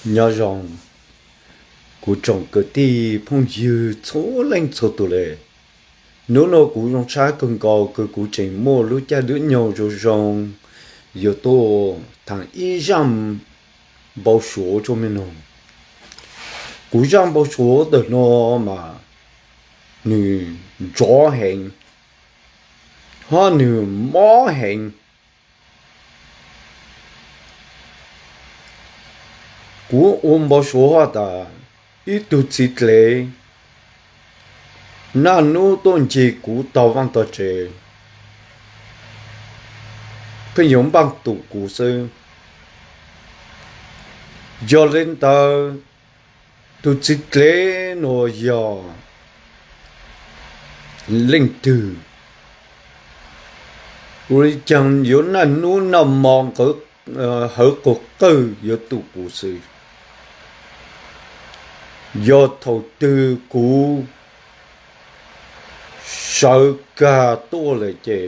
nhớ rằng cú trồng cái ti phong dư số lên số tuổi lệ nếu nó cú trong trái cần cầu cái cú trình mua lúc cha đứa nhau rồi rằng giờ tôi thằng y rằng bảo số cho mình không cú rằng bảo số được nó mà nữ rõ hình ha nữ mó hình cú ôm bảo số ta ít tu chít lệ na nu tôn chỉ cú tàu văn tàu chế cái giống bằng tụ cú sư giờ lên tàu tu chít lệ nó giờ linh từ rồi chẳng yếu na nu nằm mong cái hở cuộc tư yếu tụ cú sư do thầu tư cú sợ cả to lại chê